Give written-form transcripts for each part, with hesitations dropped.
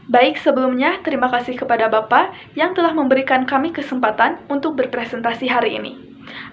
Baik, sebelumnya terima kasih kepada Bapak yang telah memberikan kami kesempatan untuk berpresentasi hari ini.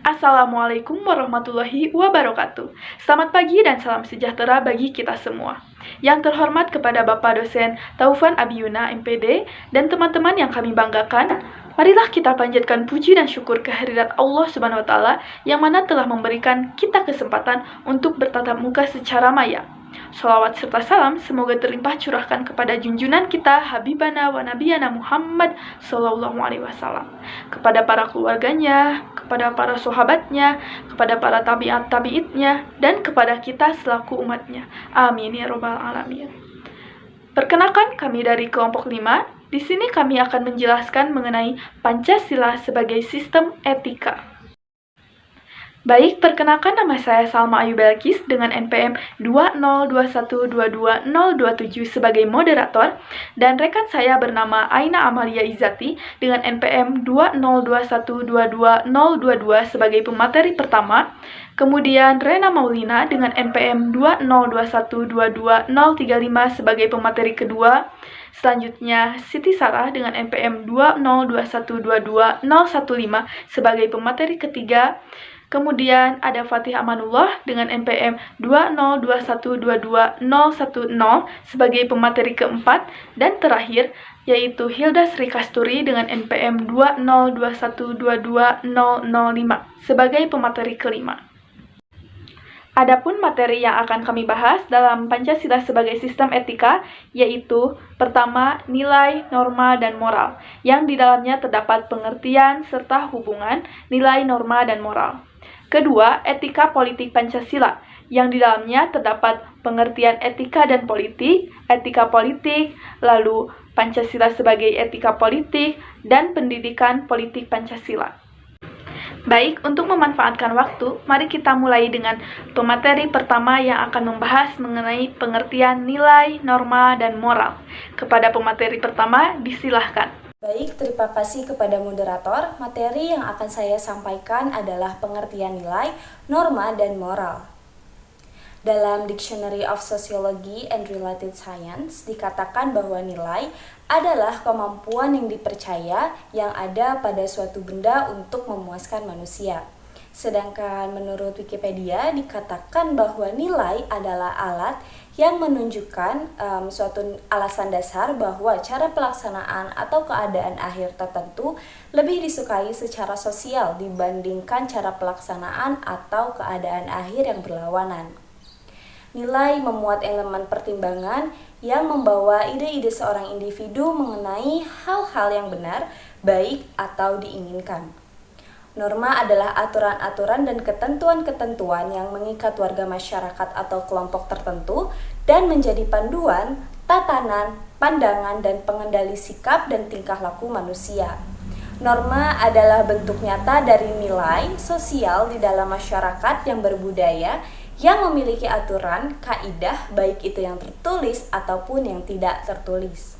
Assalamualaikum warahmatullahi wabarakatuh. Selamat pagi dan salam sejahtera bagi kita semua. Yang terhormat kepada Bapak dosen Taufan Abiyuna MPD dan teman-teman yang kami banggakan, marilah kita panjatkan puji dan syukur kehadirat Allah Subhanahu wa taala yang mana telah memberikan kita kesempatan untuk bertatap muka secara maya. Salawat serta salam semoga terlimpah curahkan kepada junjungan kita Habibana wa Nabiyana Muhammad Sallallahu Alaihi Wasallam, kepada para keluarganya, kepada para sahabatnya, kepada para tabi'at-tabi'itnya, dan kepada kita selaku umatnya. Amin ya robbal alamin. Perkenalkan, kami dari kelompok 5. Di sini kami akan menjelaskan mengenai Pancasila sebagai sistem etika. Baik, perkenalkan nama saya Salma Ayu Belkis dengan NPM 202122027 sebagai moderator, dan rekan saya bernama Aina Amalia Izati dengan NPM 202122022 sebagai pemateri pertama, kemudian Rena Maulina dengan NPM 202122035 sebagai pemateri kedua, selanjutnya Siti Sarah dengan NPM 202122015 sebagai pemateri ketiga. Kemudian ada Fatih Amanullah dengan NPM 202122010 sebagai pemateri keempat, dan terakhir yaitu Hilda Sri Kasturi dengan NPM 202122005 sebagai pemateri kelima. Adapun materi yang akan kami bahas dalam Pancasila sebagai sistem etika yaitu pertama, nilai, norma, dan moral, yang di dalamnya terdapat pengertian serta hubungan nilai, norma, dan moral. Kedua, etika politik Pancasila, yang di dalamnya terdapat pengertian etika dan politik, lalu Pancasila sebagai etika politik, dan pendidikan politik Pancasila. Baik, untuk memanfaatkan waktu, mari kita mulai dengan pemateri pertama yang akan membahas mengenai pengertian nilai, norma, dan moral. Kepada pemateri pertama, disilahkan. Baik, terima kasih kepada moderator. Materi yang akan saya sampaikan adalah pengertian nilai, norma, dan moral. Dalam Dictionary of Sociology and Related Science dikatakan bahwa nilai adalah kemampuan yang dipercaya yang ada pada suatu benda untuk memuaskan manusia. Sedangkan menurut Wikipedia dikatakan bahwa nilai adalah alat yang menunjukkan suatu alasan dasar bahwa cara pelaksanaan atau keadaan akhir tertentu lebih disukai secara sosial dibandingkan cara pelaksanaan atau keadaan akhir yang berlawanan. Nilai memuat elemen pertimbangan yang membawa ide-ide seorang individu mengenai hal-hal yang benar, baik, atau diinginkan. Norma adalah aturan-aturan dan ketentuan-ketentuan yang mengikat warga masyarakat atau kelompok tertentu dan menjadi panduan, tatanan, pandangan, dan pengendali sikap dan tingkah laku manusia. Norma adalah bentuk nyata dari nilai sosial di dalam masyarakat yang berbudaya yang memiliki aturan, kaidah, baik itu yang tertulis ataupun yang tidak tertulis.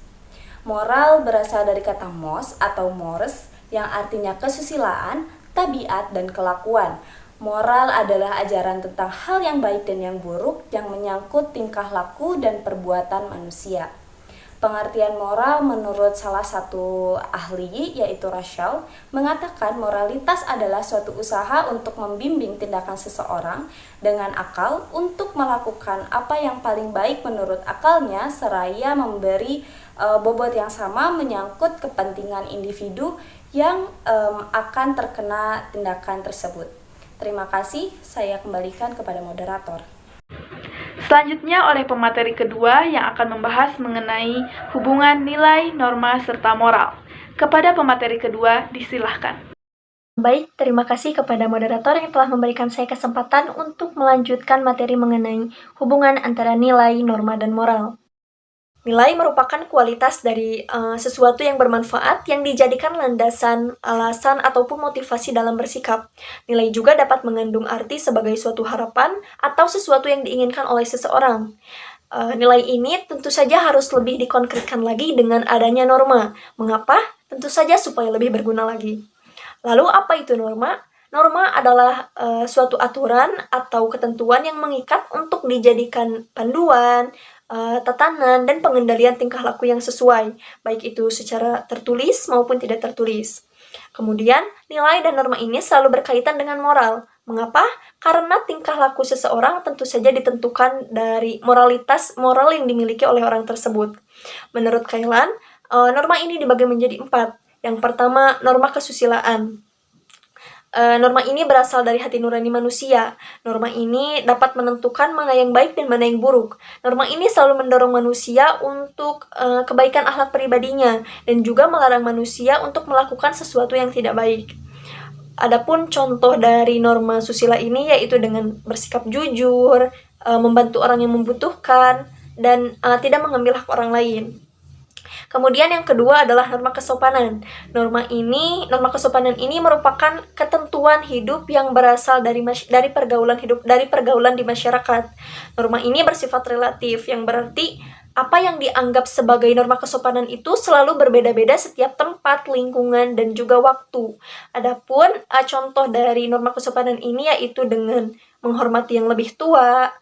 Moral berasal dari kata mos atau mores yang artinya kesusilaan, tabiat, dan kelakuan. Moral adalah ajaran tentang hal yang baik dan yang buruk yang menyangkut tingkah laku dan perbuatan manusia. Pengertian moral menurut salah satu ahli yaitu Russell mengatakan moralitas adalah suatu usaha untuk membimbing tindakan seseorang dengan akal untuk melakukan apa yang paling baik menurut akalnya seraya memberi bobot yang sama menyangkut kepentingan individu yang akan terkena tindakan tersebut. Terima kasih, saya kembalikan kepada moderator. Selanjutnya oleh pemateri kedua yang akan membahas mengenai hubungan nilai, norma, serta moral. Kepada pemateri kedua, disilahkan. Baik, terima kasih kepada moderator yang telah memberikan saya kesempatan untuk melanjutkan materi mengenai hubungan antara nilai, norma, dan moral. Nilai merupakan kualitas dari sesuatu yang bermanfaat yang dijadikan landasan, alasan, ataupun motivasi dalam bersikap. Nilai juga dapat mengandung arti sebagai suatu harapan atau sesuatu yang diinginkan oleh seseorang. Nilai ini tentu saja harus lebih dikonkretkan lagi dengan adanya norma. Mengapa? Tentu saja supaya lebih berguna lagi. Lalu apa itu norma? Norma adalah suatu aturan atau ketentuan yang mengikat untuk dijadikan panduan, tatanan, dan pengendalian tingkah laku yang sesuai, baik itu secara tertulis maupun tidak tertulis. Kemudian, nilai dan norma ini selalu berkaitan dengan moral. Mengapa? Karena tingkah laku seseorang tentu saja ditentukan dari moralitas moral yang dimiliki oleh orang tersebut. Menurut Kailan, norma ini dibagi menjadi 4. Yang pertama, norma kesusilaan. Norma ini berasal dari hati nurani manusia. Norma ini dapat menentukan mana yang baik dan mana yang buruk. Norma ini selalu mendorong manusia untuk kebaikan akhlak pribadinya dan juga melarang manusia untuk melakukan sesuatu yang tidak baik. Adapun contoh dari norma susila ini yaitu dengan bersikap jujur, membantu orang yang membutuhkan, dan tidak mengambil hak orang lain. Kemudian yang kedua adalah norma kesopanan. Norma kesopanan ini merupakan ketentuan hidup yang berasal dari pergaulan di masyarakat. Norma ini bersifat relatif, yang berarti apa yang dianggap sebagai norma kesopanan itu selalu berbeda-beda setiap tempat, lingkungan, dan juga waktu. Adapun contoh dari norma kesopanan ini yaitu dengan menghormati yang lebih tua,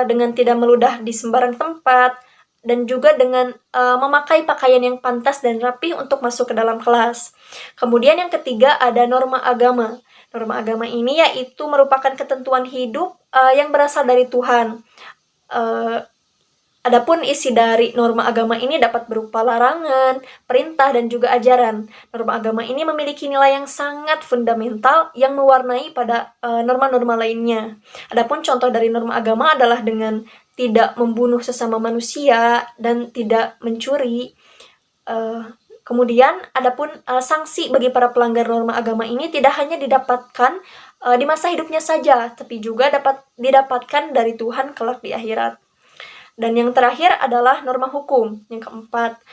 dengan tidak meludah di sembarang tempat, dan juga dengan memakai pakaian yang pantas dan rapih untuk masuk ke dalam kelas. Kemudian yang ketiga ada norma agama. Norma agama ini yaitu merupakan ketentuan hidup yang berasal dari Tuhan. Adapun isi dari norma agama ini dapat berupa larangan, perintah, dan juga ajaran. Norma agama ini memiliki nilai yang sangat fundamental yang mewarnai pada norma-norma lainnya. Adapun contoh dari norma agama adalah dengan tidak membunuh sesama manusia dan tidak mencuri. Kemudian, adapun sanksi bagi para pelanggar norma agama ini tidak hanya didapatkan di masa hidupnya saja, tapi juga dapat didapatkan dari Tuhan kelak di akhirat. Dan yang terakhir adalah norma hukum. Yang keempat,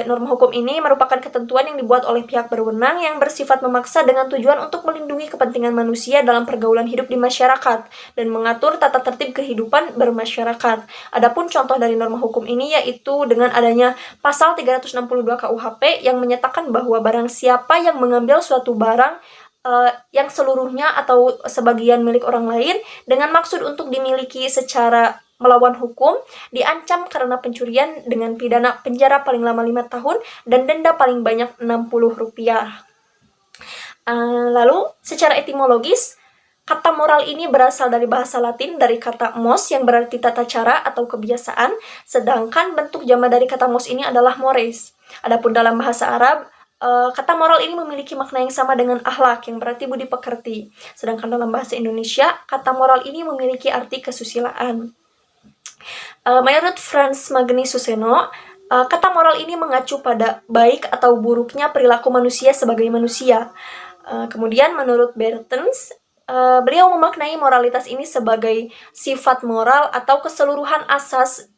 norma hukum ini merupakan ketentuan yang dibuat oleh pihak berwenang yang bersifat memaksa dengan tujuan untuk melindungi kepentingan manusia dalam pergaulan hidup di masyarakat dan mengatur tata tertib kehidupan bermasyarakat. Adapun contoh dari norma hukum ini yaitu dengan adanya pasal 362 KUHP yang menyatakan bahwa barang siapa yang mengambil suatu barang yang seluruhnya atau sebagian milik orang lain dengan maksud untuk dimiliki secara melawan hukum, diancam karena pencurian dengan pidana penjara paling lama 5 tahun dan denda paling banyak Rp60. Lalu, secara etimologis, kata moral ini berasal dari bahasa Latin dari kata mos yang berarti tata cara atau kebiasaan, sedangkan bentuk jama dari kata mos ini adalah mores. Adapun dalam bahasa Arab, kata moral ini memiliki makna yang sama dengan akhlak yang berarti budi pekerti. Sedangkan dalam bahasa Indonesia, kata moral ini memiliki arti kesusilaan. Menurut Frans Magni Suseno, kata moral ini mengacu pada baik atau buruknya perilaku manusia sebagai manusia. Kemudian menurut Bertens, beliau memaknai moralitas ini sebagai sifat moral atau keseluruhan asas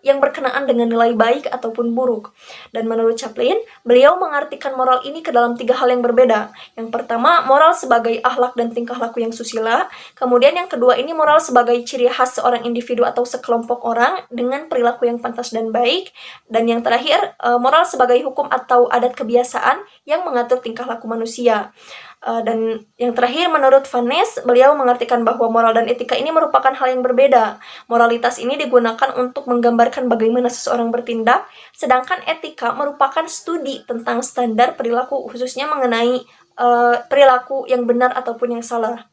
yang berkenaan dengan nilai baik ataupun buruk. Dan menurut Chaplin, beliau mengartikan moral ini ke dalam 3 hal yang berbeda. Yang pertama, moral sebagai akhlak dan tingkah laku yang susila. Kemudian yang kedua ini moral sebagai ciri khas seorang individu atau sekelompok orang dengan perilaku yang pantas dan baik. Dan yang terakhir, moral sebagai hukum atau adat kebiasaan yang mengatur tingkah laku manusia. Dan yang terakhir, menurut Van Ness, beliau mengartikan bahwa moral dan etika ini merupakan hal yang berbeda. Moralitas ini digunakan untuk menggambarkan bagaimana seseorang bertindak, sedangkan etika merupakan studi tentang standar perilaku, khususnya mengenai perilaku yang benar ataupun yang salah.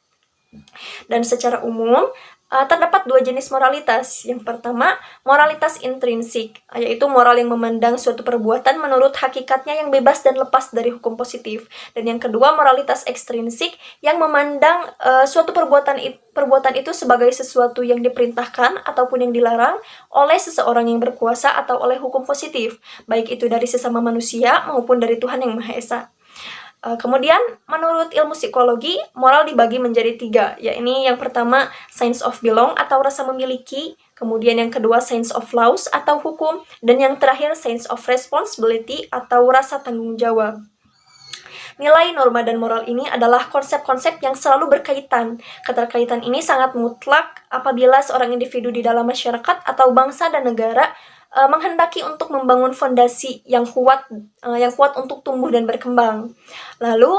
Dan secara umum, terdapat 2 jenis moralitas. Yang pertama, moralitas intrinsik, yaitu moral yang memandang suatu perbuatan menurut hakikatnya yang bebas dan lepas dari hukum positif. Dan yang kedua, moralitas ekstrinsik yang memandang suatu perbuatan itu sebagai sesuatu yang diperintahkan ataupun yang dilarang oleh seseorang yang berkuasa atau oleh hukum positif, baik itu dari sesama manusia maupun dari Tuhan Yang Maha Esa. Kemudian, menurut ilmu psikologi, moral dibagi menjadi 3, yakni yang pertama, sense of belong atau rasa memiliki, kemudian yang kedua, sense of laws atau hukum, dan yang terakhir, sense of responsibility atau rasa tanggung jawab. Nilai, norma, dan moral ini adalah konsep-konsep yang selalu berkaitan. Keterkaitan ini sangat mutlak apabila seorang individu di dalam masyarakat atau bangsa dan negara menghendaki untuk membangun fondasi yang kuat untuk tumbuh dan berkembang. Lalu,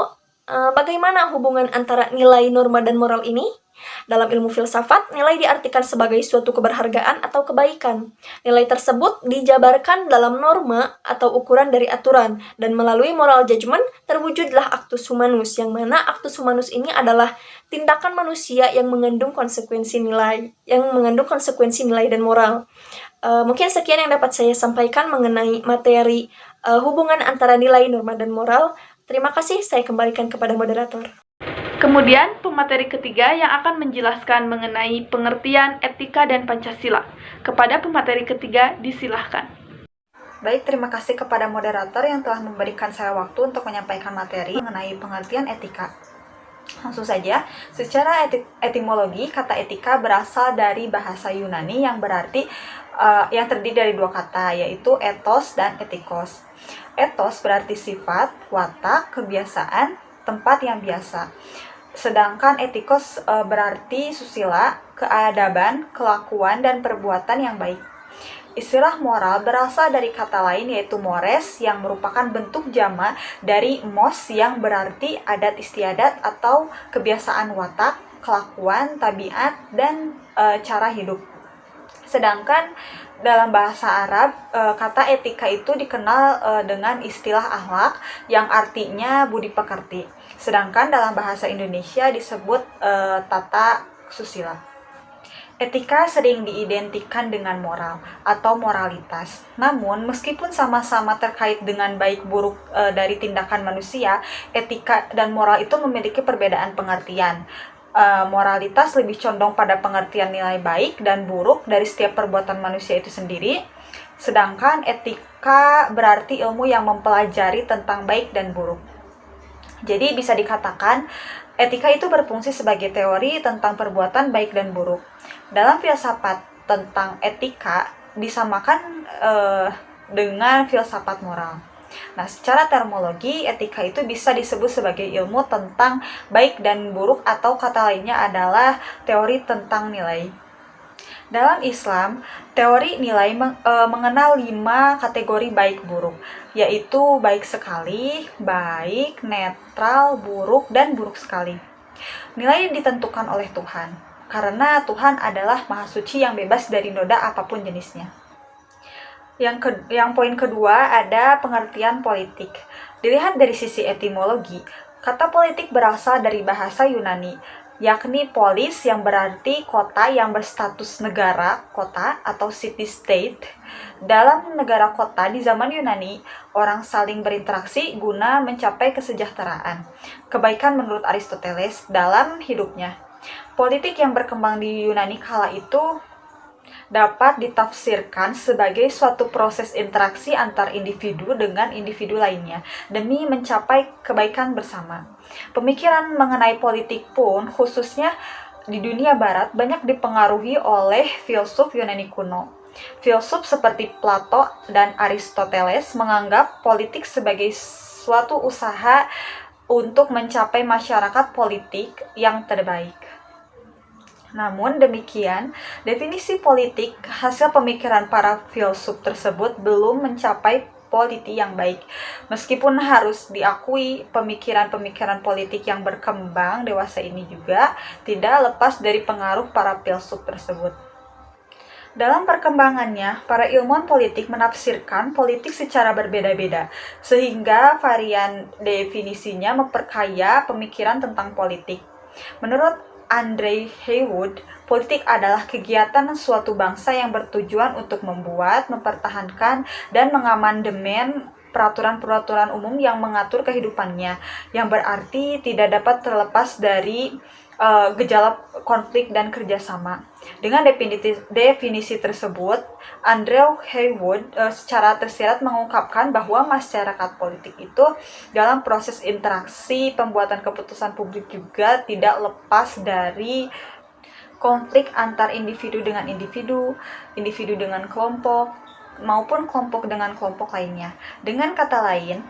bagaimana hubungan antara nilai, norma, dan moral ini? Dalam ilmu filsafat, nilai diartikan sebagai suatu keberhargaan atau kebaikan. Nilai tersebut dijabarkan dalam norma atau ukuran dari aturan, dan melalui moral judgment terwujudlah actus humanus, yang mana actus humanus ini adalah tindakan manusia yang mengandung konsekuensi nilai dan moral. Mungkin sekian yang dapat saya sampaikan mengenai materi hubungan antara nilai, norma, dan moral. Terima kasih, saya kembalikan kepada moderator. Kemudian, pemateri ketiga yang akan menjelaskan mengenai pengertian etika dan Pancasila. Kepada pemateri ketiga, disilahkan. Baik, terima kasih kepada moderator yang telah memberikan saya waktu untuk menyampaikan materi mengenai pengertian etika. Langsung saja, secara etimologi, kata etika berasal dari bahasa Yunani yang berarti yang terdiri dari dua kata, yaitu ethos dan etikos. Ethos berarti sifat, watak, kebiasaan, tempat yang biasa. Sedangkan etikos berarti susila, keadaban, kelakuan, dan perbuatan yang baik. Istilah moral berasal dari kata lain yaitu mores yang merupakan bentuk jama dari mos yang berarti adat istiadat atau kebiasaan watak, kelakuan, tabiat, dan cara hidup. Sedangkan dalam bahasa Arab, kata etika itu dikenal dengan istilah akhlak yang artinya budi pekerti. Sedangkan dalam bahasa Indonesia disebut tata susila. Etika sering diidentikan dengan moral atau moralitas. Namun, meskipun sama-sama terkait dengan baik buruk dari tindakan manusia, etika dan moral itu memiliki perbedaan pengertian. Moralitas lebih condong pada pengertian nilai baik dan buruk dari setiap perbuatan manusia itu sendiri, sedangkan etika berarti ilmu yang mempelajari tentang baik dan buruk. Jadi bisa dikatakan etika itu berfungsi sebagai teori tentang perbuatan baik dan buruk. Dalam filsafat tentang etika disamakan dengan filsafat moral. Nah, secara terminologi, etika itu bisa disebut sebagai ilmu tentang baik dan buruk atau kata lainnya adalah teori tentang nilai. Dalam Islam, teori nilai mengenal 5 kategori baik buruk, yaitu baik sekali, baik, netral, buruk, dan buruk sekali. Nilai ditentukan oleh Tuhan, karena Tuhan adalah Maha Suci yang bebas dari noda apapun jenisnya. Yang poin kedua ada pengertian politik. Dilihat dari sisi etimologi, kata politik berasal dari bahasa Yunani, yakni polis yang berarti kota yang berstatus negara, kota atau city-state. Dalam negara kota di zaman Yunani, orang saling berinteraksi guna mencapai kesejahteraan. Kebaikan menurut Aristoteles dalam hidupnya. Politik yang berkembang di Yunani kala itu dapat ditafsirkan sebagai suatu proses interaksi antar individu dengan individu lainnya demi mencapai kebaikan bersama. Pemikiran mengenai politik pun khususnya di dunia barat banyak dipengaruhi oleh filsuf Yunani kuno. Filsuf seperti Plato dan Aristoteles menganggap politik sebagai suatu usaha untuk mencapai masyarakat politik yang terbaik. Namun demikian, definisi politik hasil pemikiran para filsuf tersebut belum mencapai politik yang baik. Meskipun harus diakui pemikiran-pemikiran politik yang berkembang dewasa ini juga tidak lepas dari pengaruh para filsuf tersebut. Dalam perkembangannya, para ilmuwan politik menafsirkan politik secara berbeda-beda, sehingga varian definisinya memperkaya pemikiran tentang politik. Menurut Andrew Haywood, politik adalah kegiatan suatu bangsa yang bertujuan untuk membuat, mempertahankan, dan mengamandemen peraturan-peraturan umum yang mengatur kehidupannya, yang berarti tidak dapat terlepas dari gejala konflik dan kerjasama. Dengan definisi tersebut, Andrew Haywood secara tersirat mengungkapkan bahwa masyarakat politik itu dalam proses interaksi pembuatan keputusan publik juga tidak lepas dari konflik antar individu dengan individu, individu dengan kelompok, maupun kelompok dengan kelompok lainnya. Dengan kata lain,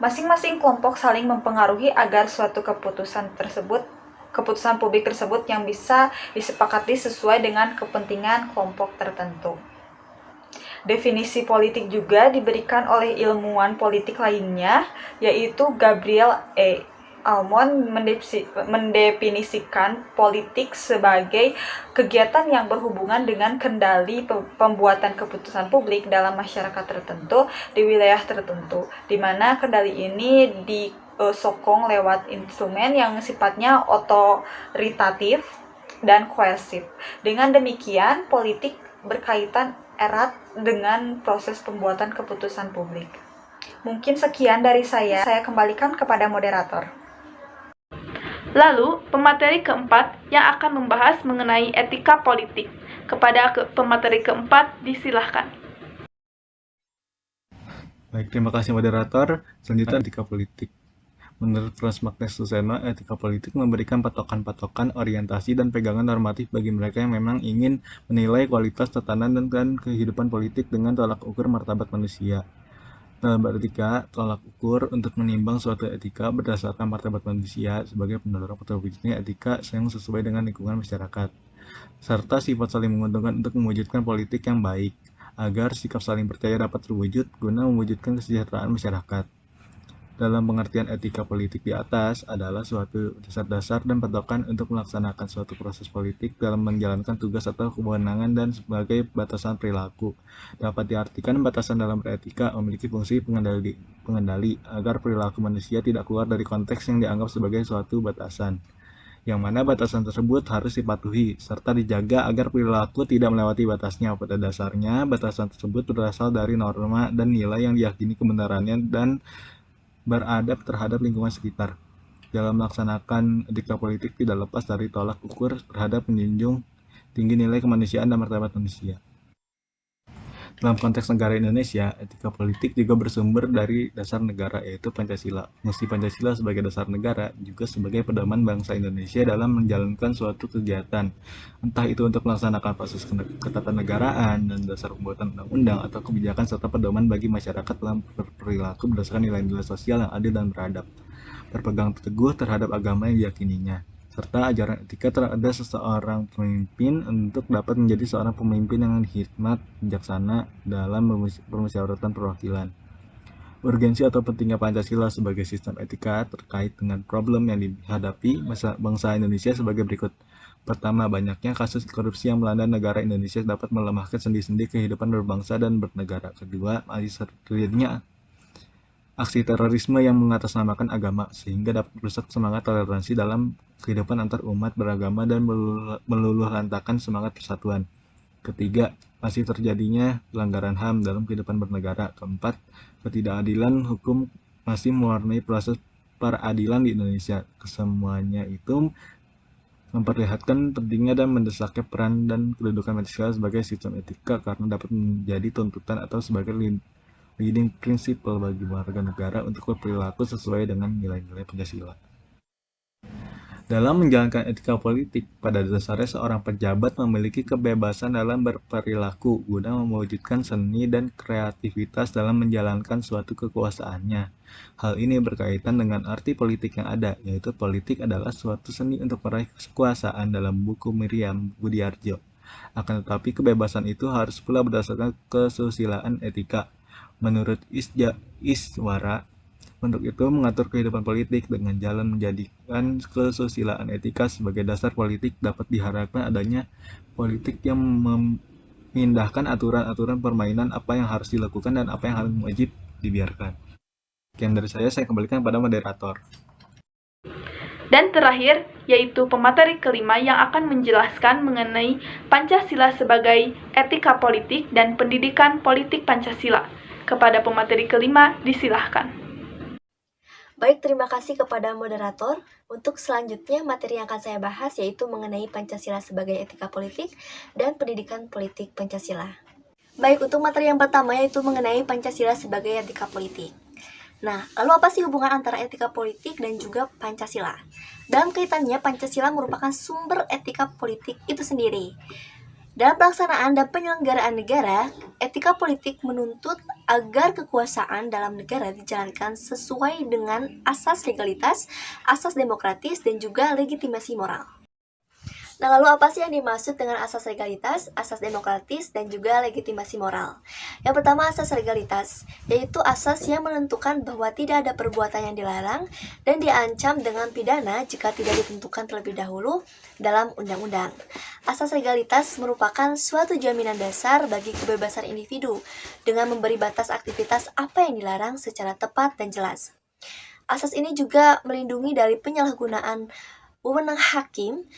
masing-masing kelompok saling mempengaruhi agar suatu keputusan publik tersebut yang bisa disepakati sesuai dengan kepentingan kelompok tertentu. Definisi politik juga diberikan oleh ilmuwan politik lainnya, yaitu Gabriel E. Almond mendefinisikan politik sebagai kegiatan yang berhubungan dengan kendali pembuatan keputusan publik dalam masyarakat tertentu di wilayah tertentu, di mana kendali ini disokong lewat instrumen yang sifatnya otoritatif dan koersif. Dengan demikian, politik berkaitan erat dengan proses pembuatan keputusan publik. Mungkin sekian dari saya kembalikan kepada moderator. Lalu, pemateri keempat yang akan membahas mengenai etika politik. Kepada pemateri keempat, disilahkan. Baik, terima kasih moderator. Selanjutnya etika politik. Menurut Franz Magnus Suseno, etika politik memberikan patokan-patokan, orientasi, dan pegangan normatif bagi mereka yang memang ingin menilai kualitas tatanan dan kehidupan politik dengan tolak ukur martabat manusia. Dalam beretika, tolak ukur untuk menimbang suatu etika berdasarkan martabat manusia sebagai pendorong terwujudnya etika yang sesuai dengan lingkungan masyarakat, serta sifat saling menguntungkan untuk mewujudkan politik yang baik, agar sikap saling percaya dapat terwujud guna mewujudkan kesejahteraan masyarakat. Dalam pengertian etika politik di atas adalah suatu dasar-dasar dan patokan untuk melaksanakan suatu proses politik dalam menjalankan tugas atau kewenangan dan sebagai batasan perilaku. Dapat diartikan batasan dalam beretika memiliki fungsi pengendali agar perilaku manusia tidak keluar dari konteks yang dianggap sebagai suatu batasan, yang mana batasan tersebut harus dipatuhi, serta dijaga agar perilaku tidak melewati batasnya. Pada dasarnya, batasan tersebut berasal dari norma dan nilai yang diyakini kebenarannya dan beradab terhadap lingkungan sekitar. Dalam melaksanakan etika politik tidak lepas dari tolak ukur terhadap menjunjung tinggi nilai kemanusiaan dan martabat manusia. Dalam konteks negara Indonesia, etika politik juga bersumber dari dasar negara, yaitu Pancasila. Fungsi Pancasila sebagai dasar negara juga sebagai pedoman bangsa Indonesia dalam menjalankan suatu kegiatan, entah itu untuk melaksanakan proses ketatanegaraan dan dasar pembuatan undang-undang atau kebijakan serta pedoman bagi masyarakat dalam berperilaku berdasarkan nilai-nilai sosial yang adil dan beradab, berpegang teguh terhadap agama yang diyakininya, serta ajaran etika terhadap seseorang pemimpin untuk dapat menjadi seorang pemimpin yang hikmat, bijaksana dalam permusyawaratan perwakilan. Urgensi atau pentingnya Pancasila sebagai sistem etika terkait dengan problem yang dihadapi bangsa Indonesia sebagai berikut. Pertama, banyaknya kasus korupsi yang melanda negara Indonesia dapat melemahkan sendi-sendi kehidupan berbangsa dan bernegara. Kedua, masih terjadinya aksi terorisme yang mengatasnamakan agama, sehingga dapat merusak semangat toleransi dalam kehidupan antar umat beragama dan meluluhlantakan semangat persatuan. Ketiga, masih terjadinya pelanggaran HAM dalam kehidupan bernegara. Keempat, ketidakadilan hukum masih mewarnai proses peradilan di Indonesia. Kesemuanya itu memperlihatkan pentingnya dan mendesaknya peran dan kedudukan Pancasila sebagai sistem etika karena dapat menjadi tuntutan atau sebagai leading principle bagi warga negara untuk berperilaku sesuai dengan nilai-nilai Pancasila. Dalam menjalankan etika politik, pada dasarnya seorang pejabat memiliki kebebasan dalam berperilaku guna mewujudkan seni dan kreativitas dalam menjalankan suatu kekuasaannya. Hal ini berkaitan dengan arti politik yang ada, yaitu politik adalah suatu seni untuk meraih kekuasaan dalam buku Miriam Budiarjo. Akan tetapi kebebasan itu harus pula berdasarkan kesusilaan etika. Menurut Iswara, untuk itu mengatur kehidupan politik dengan jalan menjadikan kesusilaan etika sebagai dasar politik dapat diharapkan adanya politik yang memindahkan aturan-aturan permainan apa yang harus dilakukan dan apa yang harus wajib dibiarkan. Sekian dari saya kembalikan pada moderator. Dan terakhir, yaitu pemateri kelima yang akan menjelaskan mengenai Pancasila sebagai etika politik dan pendidikan politik Pancasila. Kepada pemateri kelima, disilahkan. Baik, terima kasih kepada moderator. Untuk selanjutnya, materi yang akan saya bahas yaitu mengenai Pancasila sebagai etika politik dan pendidikan politik Pancasila. Baik, untuk materi yang pertama yaitu mengenai Pancasila sebagai etika politik. Nah, lalu apa sih hubungan antara etika politik dan juga Pancasila? Dalam kaitannya, Pancasila merupakan sumber etika politik itu sendiri. Dalam pelaksanaan dan penyelenggaraan negara, etika politik menuntut agar kekuasaan dalam negara dijalankan sesuai dengan asas legalitas, asas demokratis, dan juga legitimasi moral. Nah, lalu apa sih yang dimaksud dengan asas legalitas, asas demokratis, dan juga legitimasi moral? Yang pertama, asas legalitas, yaitu asas yang menentukan bahwa tidak ada perbuatan yang dilarang dan diancam dengan pidana jika tidak ditentukan terlebih dahulu dalam undang-undang. Asas legalitas merupakan suatu jaminan dasar bagi kebebasan individu dengan memberi batas aktivitas apa yang dilarang secara tepat dan jelas. Asas ini juga melindungi dari penyalahgunaan wewenang hakim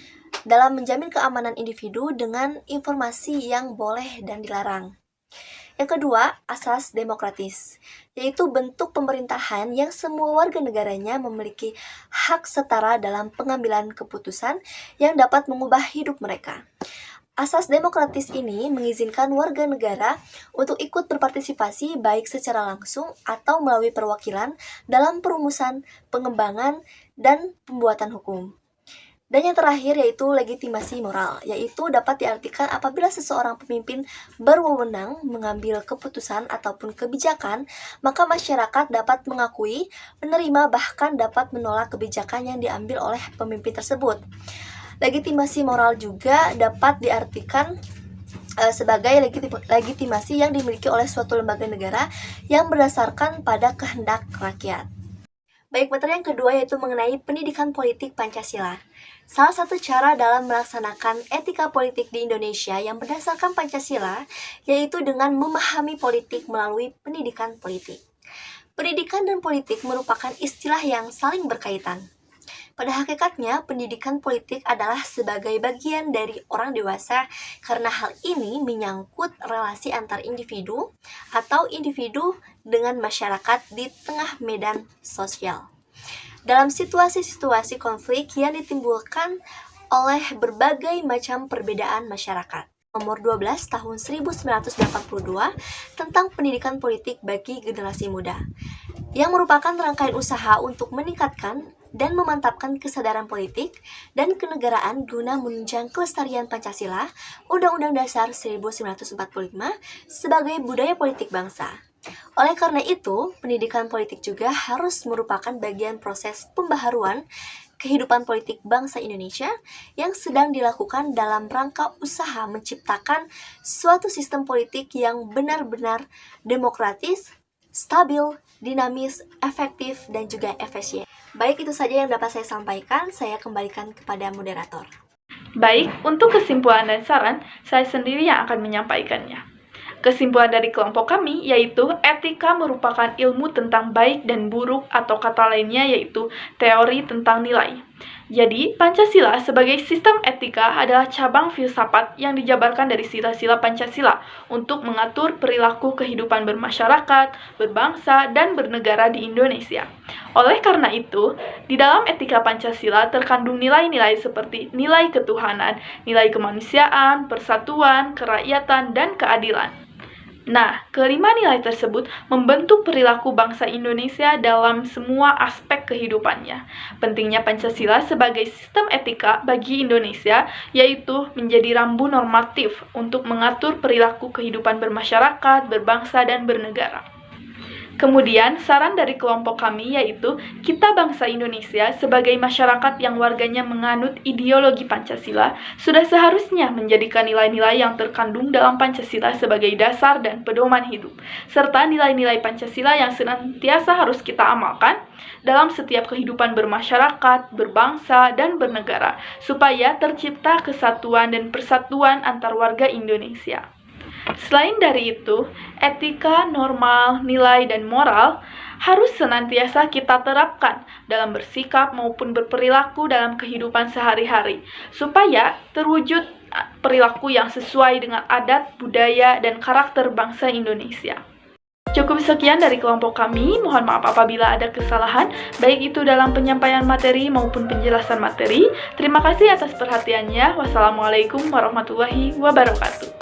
dalam menjamin keamanan individu dengan informasi yang boleh dan dilarang. Yang kedua, asas demokratis, yaitu bentuk pemerintahan yang semua warga negaranya memiliki hak setara dalam pengambilan keputusan yang dapat mengubah hidup mereka. Asas demokratis ini mengizinkan warga negara untuk ikut berpartisipasi baik secara langsung atau melalui perwakilan dalam perumusan, pengembangan, dan pembuatan hukum. Dan yang terakhir yaitu legitimasi moral, yaitu dapat diartikan apabila seseorang pemimpin berwenang mengambil keputusan ataupun kebijakan, maka masyarakat dapat mengakui, menerima, bahkan dapat menolak kebijakan yang diambil oleh pemimpin tersebut. Legitimasi moral juga dapat diartikan sebagai legitimasi yang dimiliki oleh suatu lembaga negara yang berdasarkan pada kehendak rakyat. Baik, materi yang kedua yaitu mengenai pendidikan politik Pancasila. Salah satu cara dalam melaksanakan etika politik di Indonesia yang berdasarkan Pancasila yaitu dengan memahami politik melalui pendidikan politik. Pendidikan dan politik merupakan istilah yang saling berkaitan. Pada hakikatnya, pendidikan politik adalah sebagai bagian dari orang dewasa karena hal ini menyangkut relasi antar individu atau individu dengan masyarakat di tengah medan sosial. Dalam situasi-situasi konflik yang ditimbulkan oleh berbagai macam perbedaan masyarakat. Nomor 12 tahun 1982 tentang pendidikan politik bagi generasi muda, yang merupakan rangkaian usaha untuk meningkatkan dan memantapkan kesadaran politik dan kenegaraan guna menunjang kelestarian Pancasila, Undang-Undang Dasar 1945 sebagai budaya politik bangsa. Oleh karena itu, pendidikan politik juga harus merupakan bagian proses pembaharuan kehidupan politik bangsa Indonesia yang sedang dilakukan dalam rangka usaha menciptakan suatu sistem politik yang benar-benar demokratis, stabil, dinamis, efektif, dan juga efisien. Baik, itu saja yang dapat saya sampaikan. Saya kembalikan kepada moderator. Baik, untuk kesimpulan dan saran, saya sendiri yang akan menyampaikannya. Kesimpulan dari kelompok kami yaitu etika merupakan ilmu tentang baik dan buruk atau kata lainnya yaitu teori tentang nilai. Jadi, Pancasila sebagai sistem etika adalah cabang filsafat yang dijabarkan dari sila-sila Pancasila untuk mengatur perilaku kehidupan bermasyarakat, berbangsa, dan bernegara di Indonesia. Oleh karena itu, di dalam etika Pancasila terkandung nilai-nilai seperti nilai ketuhanan, nilai kemanusiaan, persatuan, kerakyatan, dan keadilan. Nah, kelima nilai tersebut membentuk perilaku bangsa Indonesia dalam semua aspek kehidupannya. Pentingnya Pancasila sebagai sistem etika bagi Indonesia yaitu menjadi rambu normatif untuk mengatur perilaku kehidupan bermasyarakat, berbangsa, dan bernegara. Kemudian, saran dari kelompok kami yaitu kita bangsa Indonesia sebagai masyarakat yang warganya menganut ideologi Pancasila sudah seharusnya menjadikan nilai-nilai yang terkandung dalam Pancasila sebagai dasar dan pedoman hidup, serta nilai-nilai Pancasila yang senantiasa harus kita amalkan dalam setiap kehidupan bermasyarakat, berbangsa, dan bernegara, supaya tercipta kesatuan dan persatuan antar warga Indonesia. Selain dari itu, etika, normal, nilai, dan moral harus senantiasa kita terapkan dalam bersikap maupun berperilaku dalam kehidupan sehari-hari, supaya terwujud perilaku yang sesuai dengan adat, budaya, dan karakter bangsa Indonesia. Cukup sekian dari kelompok kami, mohon maaf apabila ada kesalahan, baik itu dalam penyampaian materi maupun penjelasan materi. Terima kasih atas perhatiannya. Wassalamualaikum warahmatullahi wabarakatuh.